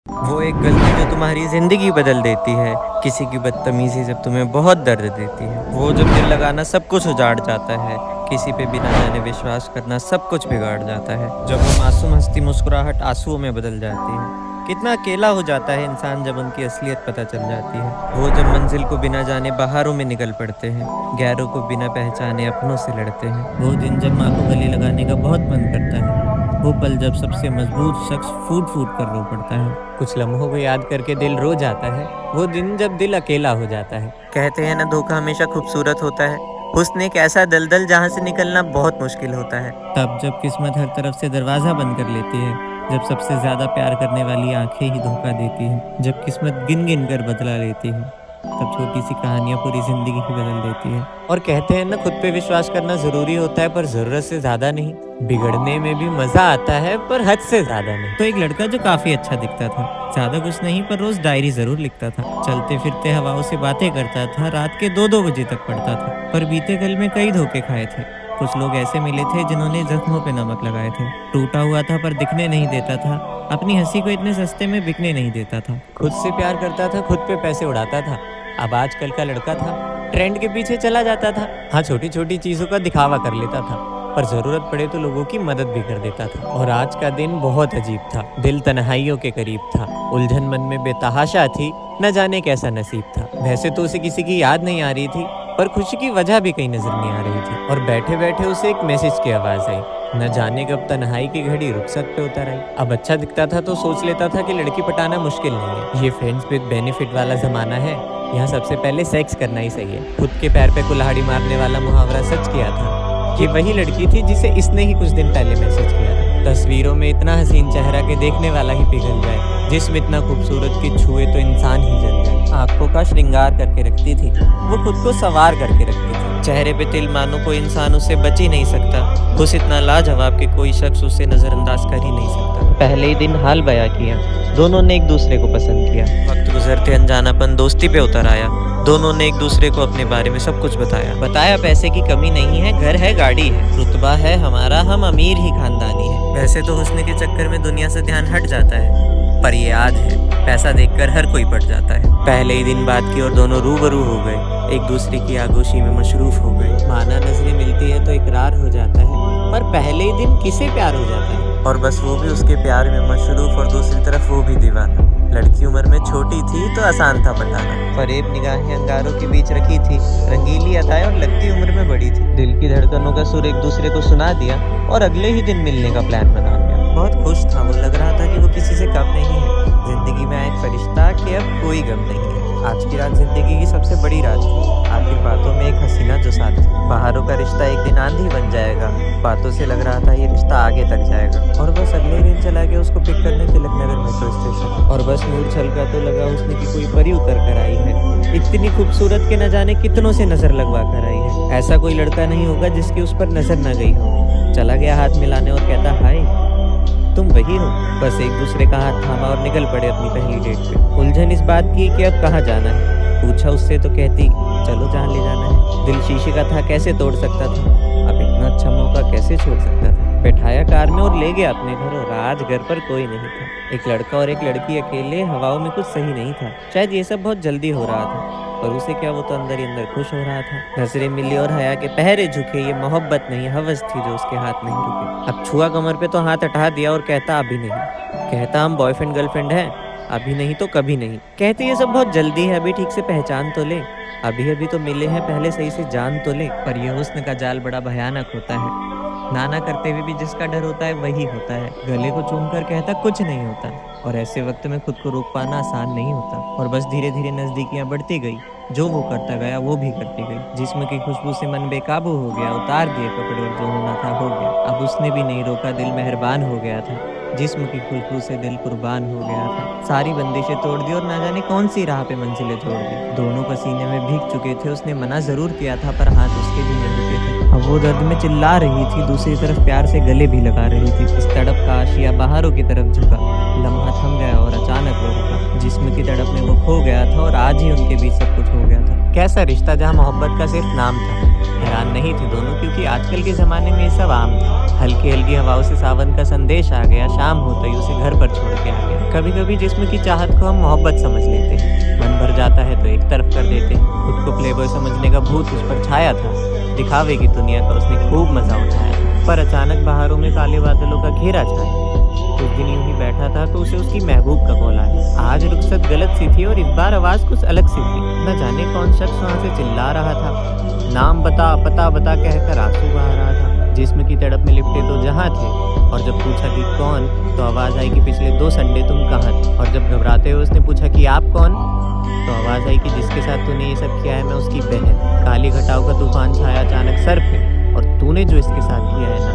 वो एक गलती जो तुम्हारी ज़िंदगी बदल देती है, किसी की बदतमीज़ी जब तुम्हें बहुत दर्द देती है, वो जब दिल लगाना सब कुछ उजाड़ जाता है, किसी पे बिना जाने विश्वास करना सब कुछ बिगाड़ जाता है, जब वो मासूम हंसती मुस्कुराहट आंसुओं में बदल जाती है। कितना अकेला हो जाता है इंसान जब उनकी असलियत पता चल जाती है। वो जब मंजिल को बिना जाने बहारों में निकल पड़ते हैं, गैरों को बिना पहचाने अपनों से लड़ते हैं। वो दिन जब माँ को गले लगाने का बहुत मन करता है, वो पल जब सबसे मजबूत शख्स फूट फूट कर रो पड़ता है। कुछ लम्हों को याद करके दिल रो जाता है, वो दिन जब दिल अकेला हो जाता है। कहते हैं ना, धोखा हमेशा खूबसूरत होता है। हुस्न एक ऐसा दलदल जहाँ से निकलना बहुत मुश्किल होता है। तब जब किस्मत हर तरफ से दरवाज़ा बंद कर लेती है, जब सबसे ज़्यादा प्यार करने वाली आंखें ही धोखा देती हैं, जब किस्मत गिन गिन कर बदला लेती है, तब छोटी सी कहानियाँ पूरी ज़िंदगी ही बदल देती है। और कहते हैं ना, खुद पे विश्वास करना ज़रूरी होता है, पर ज़रूरत से ज़्यादा नहीं। बिगड़ने में भी मज़ा आता है, पर हद से ज़्यादा नहीं। तो एक लड़का जो काफ़ी अच्छा दिखता था, ज़्यादा कुछ नहीं पर रोज़ डायरी ज़रूर लिखता था, चलते फिरते हवाओं से बातें करता था, रात के 2-2 बजे तक पढ़ता था। पर बीते कल में कई धोखे खाए थे। कुछ लोग ऐसे मिले थे जिन्होंने जख्मों पे नमक लगाए थे। टूटा हुआ था पर दिखने नहीं देता था, अपनी हंसी को इतने सस्ते में बिकने नहीं देता था। खुद से प्यार करता था, खुद पे पैसे उड़ाता था। अब आजकल का लड़का था, ट्रेंड के पीछे चला जाता था। हाँ, छोटी छोटी चीज़ों का दिखावा कर लेता था, पर ज़रूरत पड़े तो लोगों की मदद भी कर देता था। और आज का दिन बहुत अजीब था, दिल तन्हाइयों के करीब था, उलझन मन में बेतहाशा थी, न जाने कैसा नसीब था। वैसे तो उसे किसी की याद नहीं आ रही थी, पर खुशी की वजह भी कहीं नजर नहीं आ रही थी। और बैठे बैठे उसे एक मैसेज की आवाज़ आई, न जाने कब तन्हाई की घड़ी रुखसत पे उतर आई। अब अच्छा दिखता था तो सोच लेता था कि लड़की पटाना मुश्किल नहीं है, ये फ्रेंड्स विद बेनिफिट वाला ज़माना है, यहाँ सबसे पहले सेक्स करना ही सही है। खुद के पैर पे कुल्हाड़ी मारने वाला मुहावरा सच किया था। ये वही लड़की थी जिसे इसने ही कुछ दिन पहले मैसेज किया था। तस्वीरों में इतना हसीन चेहरा के देखने वाला ही पिघल जाए, जिस्म इतना खूबसूरत कि छुए तो इंसान ही जल जाए। आंखों का श्रृंगार करके रखती थी, वो खुद को सवार करके रखती थी। चेहरे पे तिल मानो कोई इंसान उससे बच ही नहीं सकता। हुस्न इतना लाजवाब कि कोई शख्स उसे नजरअंदाज कर ही नहीं सकता। पहले ही दिन हाल बयां किया, दोनों ने एक दूसरे को पसंद किया। वक्त गुजरते अनजानापन दोस्ती पे उतर आया, दोनों ने एक दूसरे को अपने बारे में सब कुछ बताया। पैसे की कमी नहीं है, घर है, गाड़ी है, रुतबा है हमारा, हम अमीर ही खानदानी है। वैसे तो हुस्न के चक्कर में दुनिया से ध्यान हट जाता है, पर ये याद है, पैसा देखकर हर कोई पट जाता है। पहले ही दिन बात की और दोनों रूबरू हो गए, एक दूसरे की आगोशी में मशरूफ हो गए। माना नजरें मिलती है तो इकरार हो जाता है, पर पहले ही दिन किसे प्यार हो जाता है। और बस वो भी उसके प्यार में मशरूफ, और दूसरी तरफ वो भी दीवाना। लड़की उम्र में छोटी थी तो आसान था पटाना, फरेब निगाहें अंगारों के बीच रखी थी, रंगीली अदाएं और लगती उम्र में बड़ी थी। दिल की धड़कनों का सुर एक दूसरे को सुना दिया और अगले ही दिन मिलने का प्लान बना लिया। बहुत खुश था वो, लग रहा था कि वो किसी से कम नहीं है। जिंदगी में आया एक फरिश्ता कि अब कोई गम नहीं है। आज की रात जिंदगी की सबसे बड़ी रात थी, आखिर बातों में एक हसीना जो साथ थी। बाहरों का रिश्ता एक दिन आंधी बन जाएगा, बातों से लग रहा था ये रिश्ता आगे तक जाएगा। और बस अगले दिन चला गया उसको पिक करने तिलक नगर मेट्रो स्टेशन। और बस नूर छलका तो लगा उसने कि कोई परी उतर कर आई है, इतनी खूबसूरत के न जाने कितनों से नजर लगवा कर आई है। ऐसा कोई लड़का नहीं होगा जिसकी उस पर नजर न गई हो। चला गया हाथ मिलाने और कहता, हाय तुम वही हो। बस एक दूसरे का हाथ थामा और निकल पड़े अपनी पहली डेट पे। उलझन इस बात की कि अब कहाँ जाना है, पूछा उससे तो कहती, चलो जहाँ ले जाना है। दिल शीशे का था, कैसे तोड़ सकता था, अब इतना अच्छा मौका कैसे छोड़ सकता था। बैठाया कार में और ले गया अपने घर, और आज घर पर कोई नहीं था। एक लड़का और एक लड़की अकेले, हवाओं में कुछ सही नहीं था। शायद ये सब बहुत जल्दी हो रहा था, पर उसे क्या, वो तो अंदर ही अंदर खुश हो रहा था। नजरें मिली और हया के पहरे झुके, ये मोहब्बत नहीं हवस थी जो उसके हाथ नहीं रुके। अब छुआ कमर पे तो हाथ हटा दिया और कहता, अभी नहीं। कहता, हम बॉयफ्रेंड गर्लफ्रेंड हैं, अभी नहीं तो कभी नहीं। कहते ये सब बहुत जल्दी है, अभी ठीक से पहचान तो ले, अभी अभी तो मिले हैं, पहले सही से जान तो ले। पर यह हुस्न का जाल बड़ा भयानक होता है, नाना करते हुए भी जिसका डर होता है वही होता है। गले को चूमकर कहता कुछ नहीं होता, और ऐसे वक्त में खुद को रोक पाना आसान नहीं होता। और बस धीरे धीरे नजदीकियां बढ़ती गई, जो वो करता गया वो भी करती गई। जिस्म की खुशबू से मन बेकाबू हो गया, उतार दिए कपड़े और जो होना था हो गया। अब उसने भी नहीं रोका, दिल मेहरबान हो गया था, जिस्म की खुशबू से दिल कुर्बान हो गया था। सारी बंदिशें तोड़ दी और ना जाने कौन सी राह पे मंजिलें जोड़ दी। दोनों पसीने में भीग चुके थे, उसने मना जरूर किया था पर हाथ उसके भी नहीं रुके थे। अब वो दर्द में चिल्ला रही थी, दूसरी तरफ प्यार से गले भी लगा रही थी। इस तड़प का आशिया बाहरों की तरफ झुका, लम्हा थम गया और अचानक वो रुका। जिस्म की तड़प में वो खो गया था और आज ही उनके बीच सब कुछ हो गया था। कैसा रिश्ता जहाँ मोहब्बत का सिर्फ नाम था। हैरान नहीं थे दोनों, क्योंकि आजकल के ज़माने में ये सब आम था। हल्की हल्की हवाओं से सावन का संदेश आ गया, शाम होते ही उसे घर पर छोड़ के आ गया। कभी कभी जिस्म की चाहत को हम मोहब्बत समझ लेते हैं, मन भर जाता है तो एक तरफ कर देते हैं। खुद को प्लेबॉय समझने का भूत उस पर छाया था, दिखावे की दुनिया का उसने खूब मजा उठाया था। पर अचानक बहारों में काले बादलों का घेरा छाया। कुछ दिन यूं ही बैठा था तो उसे उसकी महबूब का कॉल आया। आज रुखसत गलत सी थी और इस बार आवाज़ कुछ अलग सी थी। न जाने कौन शख्स वहाँ से चिल्ला रहा था, नाम बता पता बता कहकर आंसू बहा रहा था। जिस्म की तड़प में लिपटे तो जहाँ थे, और जब पूछा कि कौन, तो आवाज़ आई कि पिछले 2 संडे तुम कहाँ थे। और जब घबराते हुए उसने पूछा कि आप कौन, तो आवाज़ आई कि जिसके साथ तूने ये सब किया है मैं उसकी बहन। काली घटाओं का तूफान छाया अचानक सर पे, और तूने जो इसके साथ किया है ना,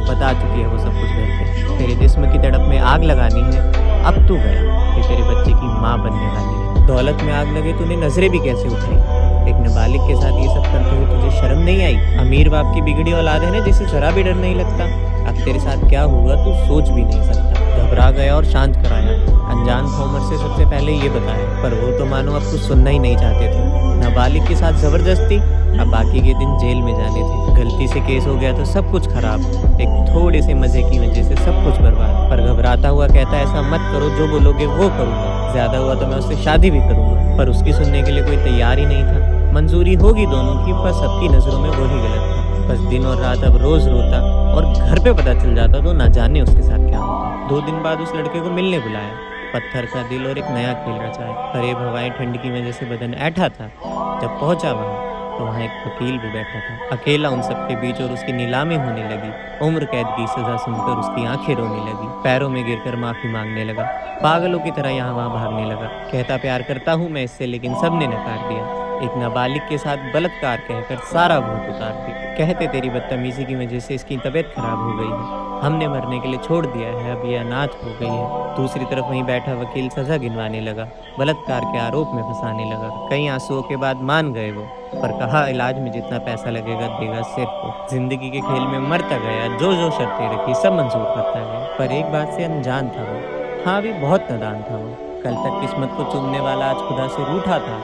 बता चुकी है वो सब कुछ घर पे। तेरे जिस्म की तड़प में आग लगानी है, अब तू गया कि तेरे बच्चे की माँ बनने वाली है। दौलत में आग लगे तूने नजरें भी कैसे उठाई। एक नाबालिग के साथ ये सब करते हुए तुझे शर्म नहीं आई। अमीर बाप की बिगड़ी औलाद है ना, जिसे जरा भी डर नहीं लगता। अब तेरे साथ क्या हुआ तू सोच भी नहीं सकता। घबरा गया और शांत कराया। अनजान था उमर से सबसे पहले ये बताया, पर वो तो मानो अब कुछ सुनना ही नहीं चाहते थे। नाबालिग के साथ जबरदस्ती, अब बाकी के दिन जेल में जाने थे। गलती से केस हो गया तो सब कुछ खराब, एक थोड़े से मजे की वजह से सब कुछ बर्बाद। पर घबराता हुआ कहता ऐसा मत करो, जो बोलोगे वो करूँगा। ज्यादा हुआ तो मैं उससे शादी भी करूँगा। पर उसकी सुनने के लिए कोई तैयार ही नहीं था। मंजूरी होगी दोनों की, पर सबकी नज़रों में वही गलत था। बस दिन और रात अब रोज रोता, और घर पे पता चल जाता तो ना जाने उसके साथ क्या होता। 2 दिन बाद उस लड़के को मिलने बुलाया। पत्थर का दिल और एक नया खेल रचा है। फरेब हवाएं, ठंड की वजह से बदन ऐठा था। जब पहुंचा वहाँ तो वहाँ एक वकील भी बैठा था, अकेला उन सबके बीच, और उसकी नीलामी होने लगी। उम्र कैद की सजा सुनकर उसकी आंखें रोने लगी। पैरों में गिरकर माफी मांगने लगा। पागलों की तरह यहाँ वहाँ भागने लगा। कहता प्यार करता हूँ मैं इससे, लेकिन सबने नकार दिया। एक नाबालिग के साथ बलात्कार कहकर सारा भूत उतार दिया। कहते तेरी बदतमीजी की वजह से इसकी तबीयत खराब हो गई है, हमने मरने के लिए छोड़ दिया है, अब ये अनाथ हो गई है। दूसरी तरफ वहीं बैठा वकील सजा गिनवाने लगा, बलात्कार के आरोप में फंसाने लगा। कई आंसुओं के बाद मान गए वो, पर कहा इलाज में जितना पैसा लगेगा देगा सिर्फ वो। जिंदगी के खेल में मरता गया, जो जो शर्तें रखी सब मंजूर करता गया। पर एक बात से अनजान था वो, हाँ भी बहुत नादान था वो। कल तक किस्मत को चूमने वाला आज खुदा से रूठा था।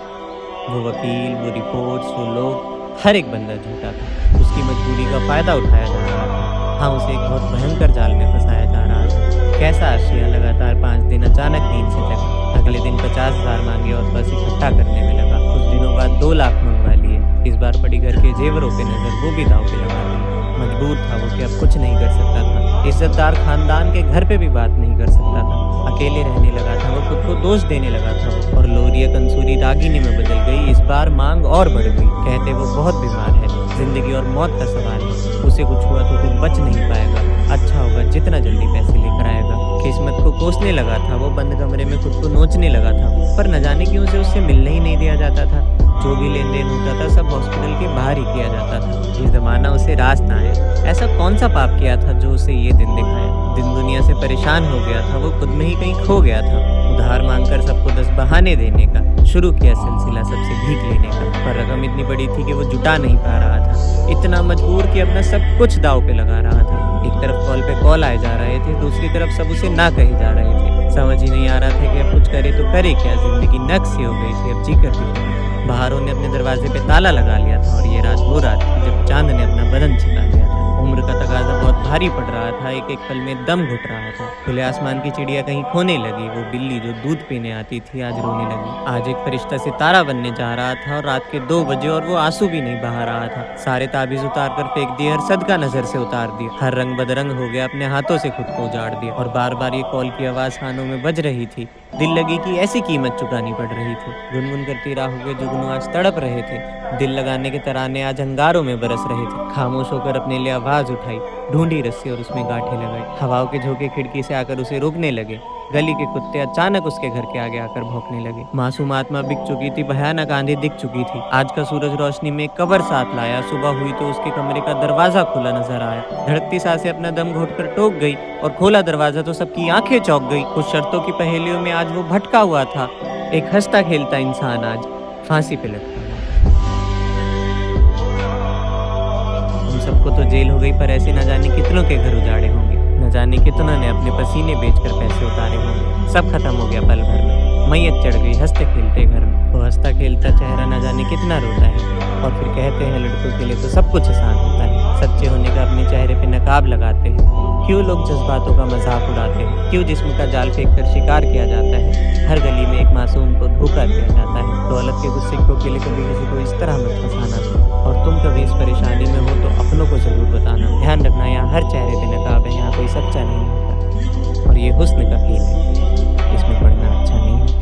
वो वकील, वो रिपोर्ट्स, वो लोग, हर एक बंदा झूठा था। उसकी मजबूरी का फायदा उठाया जा रहा था। हाँ, उसे एक बहुत भयंकर जाल में फंसाया जा रहा था। कैसा आशिया, लगातार 5 दिन अचानक नींद से जगा। अगले दिन 50,000 मांगे और बस इकट्ठा करने में लगा। कुछ दिनों बाद 2 लाख मंगवा लिए। इस बार पड़ी घर के जेवरों पे नजर, वो भी दाव पे लगा दी। मजबूर था वो कि अब कुछ नहीं कर सकता था। इज्जतदार खानदान के घर पे भी बात नहीं कर सकता था। अकेले रहने लगा था वो, खुद को दोष देने लगा था वो। और लोरिया कंसूरी रागिनी में बदल गई। इस बार मांग और बढ़ गई। कहते वो बहुत बीमार है, जिंदगी और मौत का सवाल है, उसे कुछ हुआ तो तू बच नहीं पाएगा। अच्छा होगा जितना जल्दी पैसे लेकर आएगा। किस्मत को कोसने लगा था वो, बंद कमरे में खुद को नोचने लगा था वो। पर न जाने क्यों उसे उससे मिलने ही नहीं दिया जाता था। जो भी लेन देन होता था सब हॉस्पिटल के बाहर ही किया जाता था। ये जमाना उसे रास ना आए। ऐसा कौन सा पाप किया था जो उसे ये दिन दिखाया। दिन दुनिया से परेशान हो गया था वो, खुद में ही कहीं खो गया था। उधार मांगकर सबको 10 बहाने देने का शुरू किया सिलसिला, सबसे भीख लेने का। पर रकम इतनी बड़ी थी कि वो जुटा नहीं पा रहा था। इतना मजबूर कि अपना सब कुछ दाव पे लगा रहा था। एक तरफ कॉल पे कॉल आए जा रहे थे, दूसरी तरफ सब उसे ना कहे जा रहे थे। समझ ही नहीं आ रहा था कि अब कुछ करे तो करे क्या। जिंदगी नक्स सी हो गई थी, अब जी कर भी। बाहरों ने अपने दरवाजे पे ताला लगा लिया था, और ये रात वो रात थी जब चांद ने अपना बदन छिपा लिया था। उम्र का तकाजा बहुत भारी पड़ रहा था। एक एक पल में दम घुट रहा था। खुले आसमान की चिड़िया कहीं खोने लगी। वो बिल्ली जो दूध पीने आती थी आज रोने लगी। आज एक फरिश्ता सितारा बनने जा रहा था, और रात के 2 बजे और वो आंसू भी नहीं बहा रहा था। सारे ताबीज उतार कर फेंक दिए, हर सदका नजर से उतार दिया। हर रंग बदरंग हो गया, अपने हाथों से खुद को उजाड़ दिया। और बार बार ये कॉल की आवाज कानों में बज रही थी। दिल लगी कि ऐसी कीमत चुकानी पड़ रही थी। गुनगुन करती राहों के जुगनू आज तड़प रहे थे। दिल लगाने के तराने आज अंगारों में बरस रहे थे। खामोश होकर अपने लिए आवाज उठाई, ढूंढी रस्सी और उसमें गांठें लगाई। हवाओं के झोंके खिड़की से आकर उसे रोकने लगे। गली के कुत्ते अचानक उसके घर के आगे आकर भौंकने लगे। मासूम आत्मा बिक चुकी थी, भयानक आंधी दिख चुकी थी। आज का सूरज रोशनी में कबर साथ लाया। सुबह हुई तो उसके कमरे का दरवाजा खुला नजर आया। धड़कती सांसें अपना दम घोटकर टोक गई, और खोला दरवाजा तो सबकी आंखें चौंक गई। कुछ शर्तों की पहेलियों में आज वो भटका हुआ था। एक हंसता खेलता इंसान आज फांसी पे लटका। उन सबको तो जेल हो गई, पर ऐसे न जाने कितनों के घर उजाड़े होंगे। न जाने कितनों ने अपने पसीने बेचकर पैसे उतारे होंगे। सब खत्म हो गया पल भर में। मैयत चढ़ गई हँसते खेलते घर में। वो हँसता खेलता चेहरा न जाने कितना रोता है। और फिर कहते हैं लड़कों के लिए तो सब कुछ आसान होता है। सच्चे होने का अपने चेहरे पे नकाब लगाते हैं। क्यों लोग जज्बातों का मजाक उड़ाते हैं? क्यों जिस्म का जाल फेंक कर शिकार किया जाता है? हर गली में एक मासूम को धोखा दिया जाता है। दौलत के कुछ सिक्कों के लिए कभी किसी को इस तरह मत फंसाना। और तुम कभी इस परेशानी में हो तो अपनों को ज़रूर बताना। ध्यान रखना, यहाँ हर चेहरे पे नकाब है, यहाँ कोई सच्चा नहीं होता। और ये हुस्न का खेल है, इसमें पढ़ना अच्छा नहीं होता।